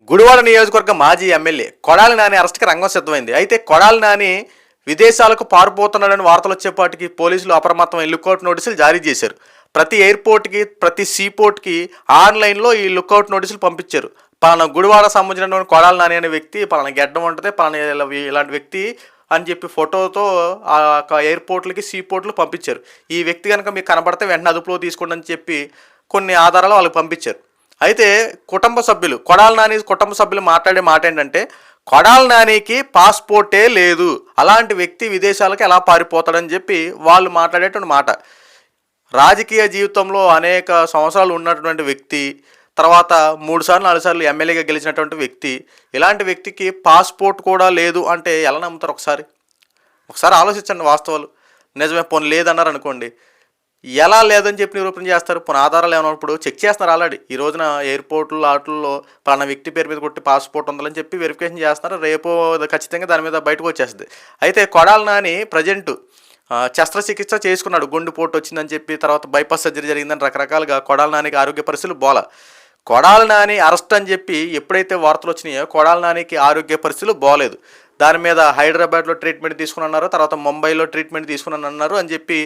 గుడివాడ నియోజకవర్గ మాజీ ఎమ్మెల్యే కొడాలి నాని అరెస్ట్కి రంగం సిద్ధమైంది. అయితే కొడాలి నాని విదేశాలకు పారిపోతున్నాడని వార్తలు వచ్చేపాటికి పోలీసులు అప్రమత్తమై లుకౌట్ నోటీసులు జారీ చేశారు. ప్రతి ఎయిర్పోర్ట్కి, ప్రతి సీపోర్ట్కి ఆన్లైన్లో ఈ లుకౌట్ నోటీసులు పంపించారు. పలానా గుడివాడ సంబంధించిన కొడాలి నాని అనే వ్యక్తి, పలానా గెడ్డం ఉంటుంది, పలానా ఇలాంటి వ్యక్తి అని చెప్పి ఫోటోతో ఆ ఎయిర్పోర్ట్లకి, సీపోర్ట్లు పంపించారు. ఈ వ్యక్తి కనుక మీకు కనబడితే వెంటనే అదుపులో తీసుకోండి అని చెప్పి కొన్ని ఆధారాలు వాళ్ళకి పంపించారు. అయితే కొడాలి నాని కుటుంబ సభ్యులు మాట్లాడే మాట ఏంటంటే, కొడాలి నానికి పాస్పోర్టే లేదు, అలాంటి వ్యక్తి విదేశాలకు ఎలా పారిపోతాడని చెప్పి వాళ్ళు మాట్లాడేటువంటి మాట. రాజకీయ జీవితంలో అనేక సంవత్సరాలు ఉన్నటువంటి వ్యక్తి, తర్వాత 3 సార్లు 4 సార్లు ఎమ్మెల్యేగా గెలిచినటువంటి వ్యక్తి, ఇలాంటి వ్యక్తికి పాస్పోర్ట్ కూడా లేదు అంటే ఎలా నమ్ముతారు? ఒకసారి ఆలోచించండి. వాస్తవాలు నిజమే, పోనీ లేదన్నారు అనుకోండి, ఎలా లేదని చెప్పి నిరూపణ చేస్తారు? పోనీ ఆధారాలు ఏమన్నప్పుడు చెక్ చేస్తున్నారు. ఆల్రెడీ ఈ రోజున ఎయిర్పోర్ట్లు వాటిల్లో పలానా వ్యక్తి పేరు మీద కొట్టి పాస్పోర్ట్ ఉందని చెప్పి వెరిఫికేషన్ చేస్తున్నారు. రేపు ఖచ్చితంగా దాని మీద బయటకు వచ్చేస్తుంది. అయితే కొడాలి నాని ప్రజెంట్ శస్త్రచికిత్స చేసుకున్నాడు. గుండెపోటు వచ్చిందని చెప్పి, తర్వాత బైపాస్ సర్జరీ జరిగిందని రకరకాలుగా కొడాలి నానికి ఆరోగ్య పరిస్థితులు బోల. కొడాలి నాని అరెస్ట్ అని చెప్పి ఎప్పుడైతే వార్తలు వచ్చినాయో కొడాలి నానికి ఆరోగ్య పరిస్థితులు బాగలేదు. దాని మీద హైదరాబాద్లో ట్రీట్మెంట్ తీసుకుని అన్నారు, తర్వాత ముంబైలో ట్రీట్మెంట్ తీసుకుని అన్నారు అని చెప్పి,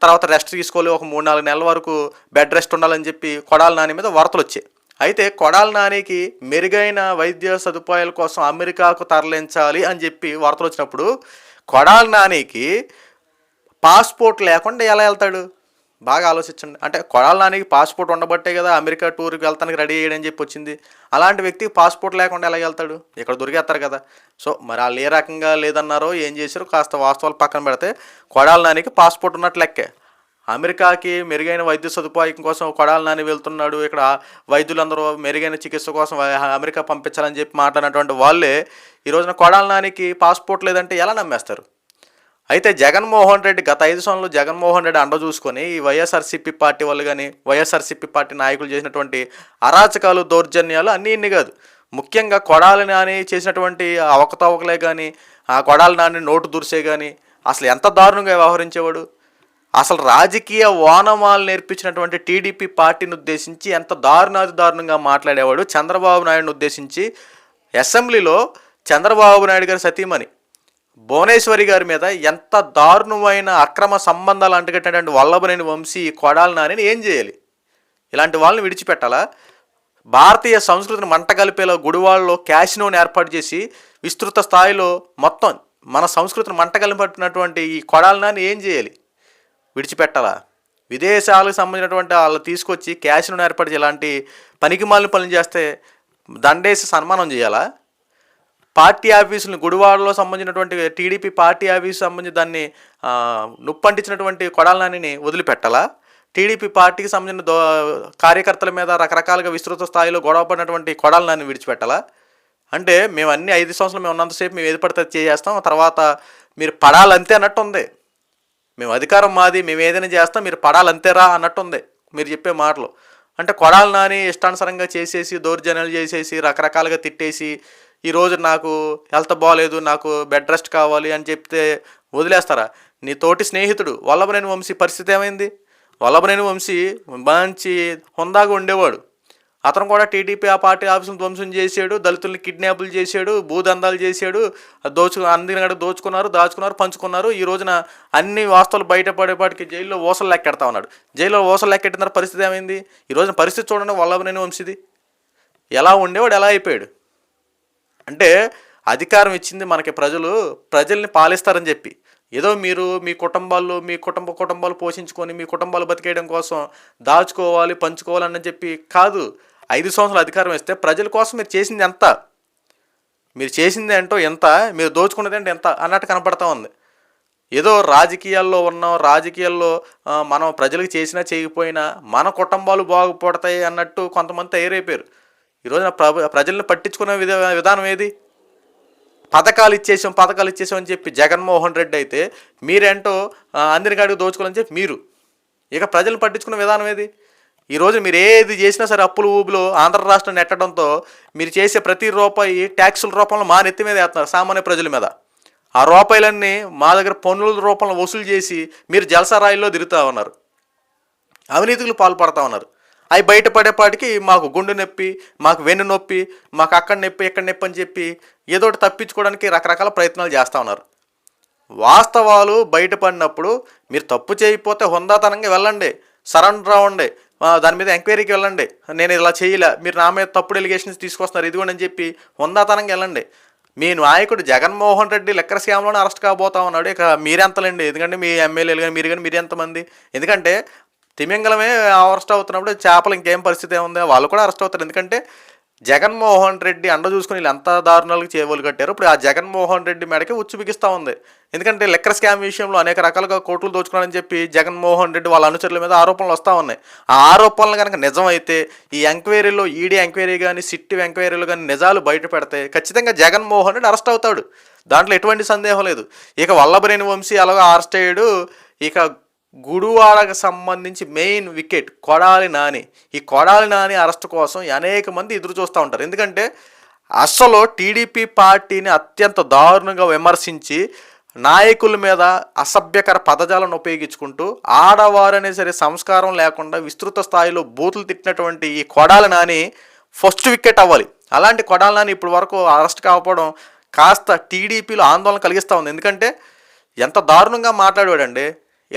తర్వాత రెస్ట్ తీసుకోవాలి, ఒక 3-4 నెలల వరకు బెడ్ రెస్ట్ ఉండాలని చెప్పి కొడాలి నాని మీద వార్తలు వచ్చాయి. అయితే కొడాలి నానికి మెరుగైన వైద్య సదుపాయాల కోసం అమెరికాకు తరలించాలి అని చెప్పి వార్తలు వచ్చినప్పుడు కొడాలి నానికి పాస్పోర్ట్ లేకుండా ఎలా వెళ్తాడు? బాగా ఆలోచించండి. అంటే కొడాలి నానికి పాస్పోర్ట్ ఉండబట్టే కదా అమెరికా టూర్కి వెళ్తానికి రెడీ అయ్యాడని చెప్పి వచ్చింది. అలాంటి వ్యక్తికి పాస్పోర్ట్ లేకుండా ఎలా వెళ్తాడు? ఇక్కడ దొరికేస్తారు కదా. సో మరి వాళ్ళు ఏ రకంగా లేదన్నారో ఏం చేశారో కాస్త వాస్తవాలు పక్కన పెడితే కొడాలి నానికి పాస్పోర్ట్ ఉన్నట్లు లెక్కే. అమెరికాకి మెరుగైన వైద్య సదుపాయం కోసం కొడాలి నాని వెళ్తున్నాడు, ఇక్కడ వైద్యులందరూ మెరుగైన చికిత్స కోసం అమెరికా పంపించాలని చెప్పి మాట్లాడినటువంటి వాళ్ళే ఈ రోజున కొడాలి నానికి పాస్పోర్ట్ లేదంటే ఎలా నమ్మేస్తారు? అయితే జగన్మోహన్ రెడ్డి గత 5 సంవత్సరాలు జగన్మోహన్ రెడ్డి అండ చూసుకొని ఈ వైఎస్ఆర్సీపీ పార్టీ వాళ్ళు కానీ వైఎస్ఆర్సీపీ పార్టీ నాయకులు చేసినటువంటి అరాచకాలు, దౌర్జన్యాలు అన్నీ ఇన్ని కాదు. ముఖ్యంగా కొడాలి నాని చేసినటువంటి అవకతవకలే కానీ, ఆ కొడాలి నాని నోటు దుర్సే కానీ అసలు ఎంత దారుణంగా వ్యవహరించేవాడు. అసలు రాజకీయ ఓనమాలు నేర్పించినటువంటి టీడీపీ పార్టీని ఉద్దేశించి ఎంత దారుణంగా మాట్లాడేవాడు. చంద్రబాబు నాయుడుని ఉద్దేశించి అసెంబ్లీలో చంద్రబాబు నాయుడు గారి సతీమణి భువనేశ్వరి గారి మీద ఎంత దారుణమైన అక్రమ సంబంధాలు అంటుకట్టినటువంటి వల్లభనేని వంశీ కొడాలి నానిని ఏం చేయాలి? ఇలాంటి వాళ్ళని విడిచిపెట్టాలా? భారతీయ సంస్కృతిని మంటగలిపేలా గుడివాడలో క్యాసినోని ఏర్పాటు చేసి విస్తృత స్థాయిలో మొత్తం మన సంస్కృతిని మంటగలిపట్టినటువంటి ఈ కొడాలి నాని ఏం చేయాలి? విడిచిపెట్టాలా? విదేశాలకు సంబంధించినటువంటి వాళ్ళు తీసుకొచ్చి క్యాసినోని ఏర్పాటు చేయాలి. ఇలాంటి పనికిమాలిన పనులు చేస్తే దండేసి సన్మానం చేయాలా? పార్టీ ఆఫీసులను గుడివాడలో సంబంధించినటువంటి టీడీపీ పార్టీ ఆఫీసు సంబంధించి దాన్ని నుప్పంటించినటువంటి కొడాలి నానిని వదిలిపెట్టాలా? టీడీపీ పార్టీకి సంబంధించిన కార్యకర్తల మీద రకరకాలుగా విస్తృత స్థాయిలో గొడవపడినటువంటి కొడాలి నానిని విడిచిపెట్టాలా? అంటే మేము అన్ని 5 సంవత్సరాలు మేము ఉన్నంతసేపు మేము ఏది పడితే చేస్తాం, తర్వాత మీరు పడాలంతే అన్నట్టు ఉంది. మేము అధికారం మాది, మేము ఏదైనా చేస్తాం, మీరు పడాలంతేరా అన్నట్టు ఉంది మీరు చెప్పే మాటలు. అంటే కొడాలి నాని ఇష్టానుసారంగా చేసేసి, దౌర్జన్యాలు చేసేసి, రకరకాలుగా తిట్టేసి, ఈరోజు నాకు హెల్త్ బాగోలేదు, నాకు బెడ్ రెస్ట్ కావాలి అని చెప్తే వదిలేస్తారా? నీ తోటి స్నేహితుడు వల్లభనేని వంశీ పరిస్థితి ఏమైంది? వల్లభనేని వంశీ మంచి హుందాగా ఉండేవాడు. అతను కూడా టీడీపీ ఆ పార్టీ ఆఫీసును ధ్వంసం చేశాడు, దళితుల్ని కిడ్నాపులు చేశాడు, భూదందాలు చేశాడు, అందరిని దాచుకున్నారు, పంచుకున్నారు. ఈ రోజున అన్ని వాస్తవాలు బయటపడేపాటికి జైల్లో ఊసలు లెక్కెడతా ఉన్నాడు. జైల్లో ఊసలు లెక్కెట్టిన పరిస్థితి ఏమైంది? ఈ రోజున పరిస్థితి చూడండి వల్లభనేని వంశీది. ఎలా ఉండేవాడు, ఎలా అయిపోయాడు? అంటే అధికారం ఇచ్చింది మనకి ప్రజల్ని పాలిస్తారని చెప్పి ఏదో మీరు మీ కుటుంబాలు పోషించుకొని మీ కుటుంబాలు బతికేయడం కోసం దాచుకోవాలి, పంచుకోవాలని చెప్పి కాదు. 5 సంవత్సరాలు అధికారం ఇస్తే ప్రజల కోసం మీరు చేసింది ఎంత, మీరు చేసింది ఏంటో ఎంత, మీరు దోచుకున్నది అంటే ఎంత అన్నట్టు కనపడతా ఉంది. ఏదో రాజకీయాల్లో మనం ప్రజలకు చేసినా చేయకపోయినా మన కుటుంబాలు బాగుపడతాయి అన్నట్టు కొంతమంది తయారైపోయారు. ఈరోజున ప్రజల్ని పట్టించుకునే విధానం ఏది? పథకాలు ఇచ్చేసాం అని చెప్పి జగన్మోహన్ రెడ్డి అయితే, మీరేంటో అందరి కాడికి దోచుకోవాలని చెప్పి మీరు. ఇక ప్రజలను పట్టించుకునే విధానం ఏది? ఈరోజు మీరు ఏది చేసినా సరే అప్పులు ఊబులు ఆంధ్ర రాష్ట్రం నెట్టడంతో మీరు చేసే ప్రతి రూపాయి ట్యాక్సుల రూపంలో మా నెత్తి మీద వేస్తున్నారు, సామాన్య ప్రజల మీద. ఆ రూపాయలన్నీ మా దగ్గర పన్నుల రూపంలో వసూలు చేసి మీరు జలసారాయిల్లో తిరుగుతూ ఉన్నారు, అవినీతికి పాల్పడతా ఉన్నారు. అవి బయటపడేపాటికి మాకు గుండె నొప్పి, మాకు వెన్ను నొప్పి, మాకు అక్కడ నొప్పి ఇక్కడ నొప్పి అని చెప్పి ఏదో ఒకటి తప్పించుకోవడానికి రకరకాల ప్రయత్నాలు చేస్తూ ఉన్నారు. వాస్తవాలు బయటపడినప్పుడు మీరు తప్పు చేయకపోతే హుందాతనంగా వెళ్ళండి, సరెండర్ అవ్వండి, దాని మీద ఎంక్వైరీకి వెళ్ళండి. నేను ఇలా చేయలే, మీరు నా మీద తప్పుడు ఎలిగేషన్స్ తీసుకొస్తున్నారు ఇదిగోండి అని చెప్పి హుందాతనంగా వెళ్ళండి. మీ నాయకుడు జగన్మోహన్ రెడ్డి లెక్కర స్కామ్లోనే అరెస్ట్ కాబోతా ఉన్నాడు. ఇక మీరెంతలేండి, ఎందుకంటే మీ ఎమ్మెల్యేలు కానీ మీరు ఎంతమంది? ఎందుకంటే తిమింగలమే అరెస్ట్ అవుతున్నప్పుడు చేపలు ఇంకేం పరిస్థితి ఏముంది, వాళ్ళు కూడా అరెస్ట్ అవుతారు. ఎందుకంటే జగన్మోహన్ రెడ్డి అండ చూసుకుని వీళ్ళు ఎంత దారుణాలకు చేవలు కట్టారు. ఇప్పుడు ఆ జగన్మోహన్ రెడ్డి మేడకి ఉచ్చు బిగిస్తూ ఉంది. ఎందుకంటే లెక్కర్ స్కామ్ విషయంలో అనేక రకాలుగా కోట్లు దోచుకున్నారని చెప్పి జగన్మోహన్ రెడ్డి వాళ్ళ అనుచరుల మీద ఆరోపణలు వస్తూ ఉన్నాయి. ఆ ఆరోపణలు కనుక నిజమైతే ఈ ఎంక్వైరీలో ఈడీ ఎంక్వైరీ కానీ సిట్ ఎంక్వైరీలు కానీ నిజాలు బయట పెడితే ఖచ్చితంగా జగన్మోహన్ రెడ్డి అరెస్ట్ అవుతాడు. దాంట్లో ఎటువంటి సందేహం లేదు. ఇక వల్లభనేని వంశీ అలాగా అరెస్ట్ అయ్యాడు. ఇక గుడివాడకు సంబంధించి మెయిన్ వికెట్ కొడాలి నాని. ఈ కొడాలి నాని అరెస్ట్ కోసం అనేక మంది ఎదురు చూస్తూ ఉంటారు. ఎందుకంటే అసలు టీడీపీ పార్టీని అత్యంత దారుణంగా విమర్శించి నాయకుల మీద అసభ్యకర పదజాలను ఉపయోగించుకుంటూ ఆడవారనే సరే సంస్కారం లేకుండా విస్తృత స్థాయిలో బూతులు తిట్టినటువంటి ఈ కొడాలి నాని ఫస్ట్ వికెట్ అవ్వాలి. అలాంటి కొడాలి నాని ఇప్పటి వరకు అరెస్ట్ కాకపోవడం కాస్త టీడీపీలో ఆందోళన కలిగిస్తూ ఉంది. ఎందుకంటే ఎంత దారుణంగా మాట్లాడాడండి.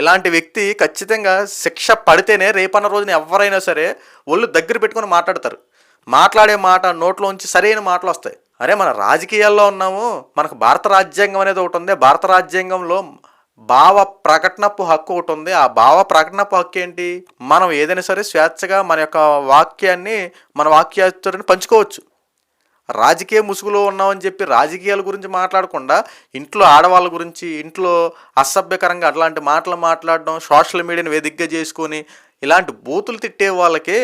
ఇలాంటి వ్యక్తి ఖచ్చితంగా శిక్ష పడితేనే రేపన్న రోజున ఎవరైనా సరే ఒళ్ళు దగ్గర పెట్టుకొని మాట్లాడతారు. మాట్లాడే మాట నోట్లోంచి సరైన మాటలు వస్తాయి. అరే మన రాజకీయాల్లో ఉన్నాము, మనకు భారత రాజ్యాంగం అనేది ఒకటి ఉంది. భారత రాజ్యాంగంలో భావ ప్రకటనపు హక్కు ఒకటి ఉంది. ఆ భావ ప్రకటనపు హక్కు ఏంటి? మనం ఏదైనా సరే స్వేచ్ఛగా మన యొక్క వాక్యాన్ని మన వాక్యాన్ని పంచుకోవచ్చు. రాజకీయ ముసుగులో ఉన్నామని చెప్పి రాజకీయాల గురించి మాట్లాడకుండా ఇంట్లో ఆడవాళ్ళ గురించి, ఇంట్లో అసభ్యకరంగా అట్లాంటి మాటలు మాట్లాడడం, సోషల్ మీడియాని వేదికగా చేసుకొని ఇలాంటి బూతులు తిట్టే వాళ్ళకే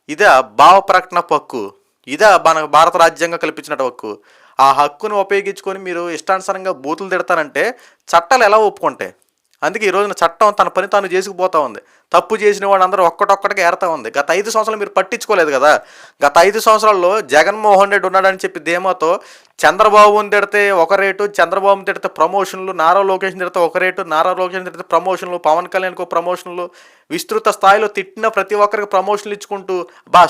ఇదే భావ ప్రకటన హక్కు, ఇదే మన భారత రాజ్యాంగం కల్పించినట్టు హక్కు. ఆ హక్కును ఉపయోగించుకొని మీరు ఇష్టానుసారంగా బూతులు తిడతారంటే చట్టాలు ఎలా ఒప్పుకుంటాయి? అందుకే ఈ రోజున చట్టం తన పని తాను చేసుకుపోతూ ఉంది. తప్పు చేసిన వాడు అందరూ ఒక్కటొక్కటిగా ఏరుతూ ఉంది. గత 5 సంవత్సరాలు మీరు పట్టించుకోలేదు కదా. గత 5 సంవత్సరాల్లో జగన్మోహన్ రెడ్డి ఉన్నాడని చెప్పి ధీమాతో చంద్రబాబుని తిడితే ఒక రేటు, చంద్రబాబుని తిడితే ప్రమోషన్లు, నారా లోకేష్ని తిడితే ఒక రేటు, నారా లోకేష్ని తిడితే ప్రమోషన్లు, పవన్ కళ్యాణ్కి ప్రమోషన్లు, విస్తృత స్థాయిలో తిట్టిన ప్రతి ఒక్కరికి ప్రమోషన్లు ఇచ్చుకుంటూ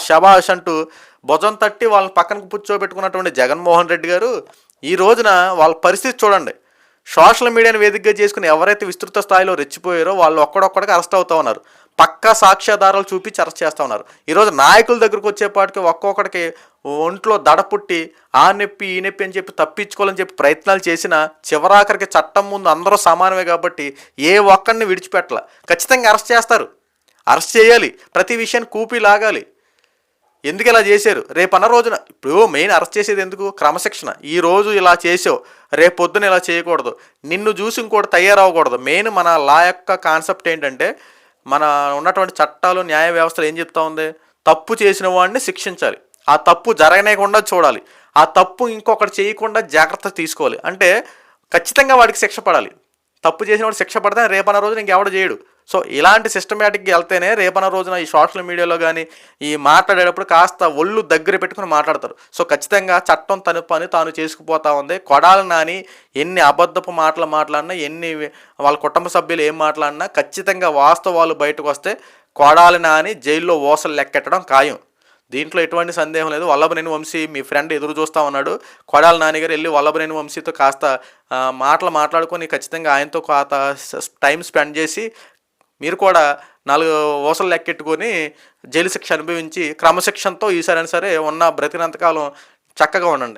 శబాష్ అంటూ భుజం తట్టి వాళ్ళని పక్కనకు కూర్చోబెట్టుకున్నటువంటి జగన్మోహన్ రెడ్డి గారు ఈ రోజున వాళ్ళ పరిస్థితి చూడండి. సోషల్ మీడియాని వేదికగా చేసుకుని ఎవరైతే విస్తృత స్థాయిలో రెచ్చిపోయారో వాళ్ళు ఒక్కడొక్కడికి అరెస్ట్ అవుతూ ఉన్నారు. పక్కా సాక్ష్యాధారాలు చూపించి అరెస్ట్ చేస్తూ ఉన్నారు. ఈరోజు నాయకుల దగ్గరకు వచ్చేపాటికి ఒక్కొక్కడికి ఒంట్లో దడ పుట్టి ఆ నొప్పి ఈ నొప్పి అని చెప్పి తప్పించుకోవాలని చెప్పి ప్రయత్నాలు చేసినా చివరాఖరికి చట్టం ముందు అందరూ సమానమే కాబట్టి ఏ ఒక్కడిని విడిచిపెట్టాల. ఖచ్చితంగా అరెస్ట్ చేస్తారు. అరెస్ట్ చేయాలి. ప్రతి విషయాన్ని కూపి లాగాలి. ఎందుకు ఇలా చేశారు? రేపన్న రోజున ఇప్పుడు మెయిన్ అరెస్ట్ చేసేది ఎందుకు? క్రమశిక్షణ. ఈరోజు ఇలా చేసావు, రేపు పొద్దున ఇలా చేయకూడదు, నిన్ను చూసి ఇంకోటి తయారవ్వకూడదు. మెయిన్ మన లా యొక్క కాన్సెప్ట్ ఏంటంటే మన ఉన్నటువంటి చట్టాలు న్యాయ వ్యవస్థలు ఏం చెప్తా ఉంది? తప్పు చేసిన వాడిని శిక్షించాలి, ఆ తప్పు జరగనేకుండా చూడాలి, ఆ తప్పు ఇంకొకటి చేయకుండా జాగ్రత్త తీసుకోవాలి. అంటే ఖచ్చితంగా వాడికి శిక్ష పడాలి. తప్పు చేసిన వాడు శిక్ష పడితే రేపన్న రోజున ఇంకెవడ చేయడు. సో ఇలాంటి సిస్టమేటిక్గా వెళ్తేనే రేపన్న రోజున ఈ సోషల్ మీడియాలో కానీ ఈ మాట్లాడేటప్పుడు కాస్త ఒళ్ళు దగ్గర పెట్టుకుని మాట్లాడతారు. సో ఖచ్చితంగా చట్టం తన పని తాను చేసుకుపోతా ఉంది. కొడాలి నాని ఎన్ని అబద్ధపు మాటలు మాట్లాడినా, ఎన్ని వాళ్ళ కుటుంబ సభ్యులు ఏం మాట్లాడినా ఖచ్చితంగా వాస్తవాలు బయటకు వస్తే కొడాలి నాని జైల్లో ఓసలు లెక్కెట్టడం ఖాయం. దీంట్లో ఎటువంటి సందేహం లేదు. వల్లభనేని వంశీ మీ ఫ్రెండ్ ఎదురు చూస్తూ ఉన్నాడు. కొడాలి నాని గారు వెళ్ళి వల్లభనేని వంశీతో కాస్త మాట్లాడుకొని ఖచ్చితంగా ఆయనతో కాస్త టైం స్పెండ్ చేసి మీరు కూడా 4 ఓసలు లెక్కెట్టుకొని జైలు శిక్ష అనుభవించి క్రమశిక్షణతో ఈసారైనా సరే ఉన్న బ్రతికినంతకాలం చక్కగా ఉండండి.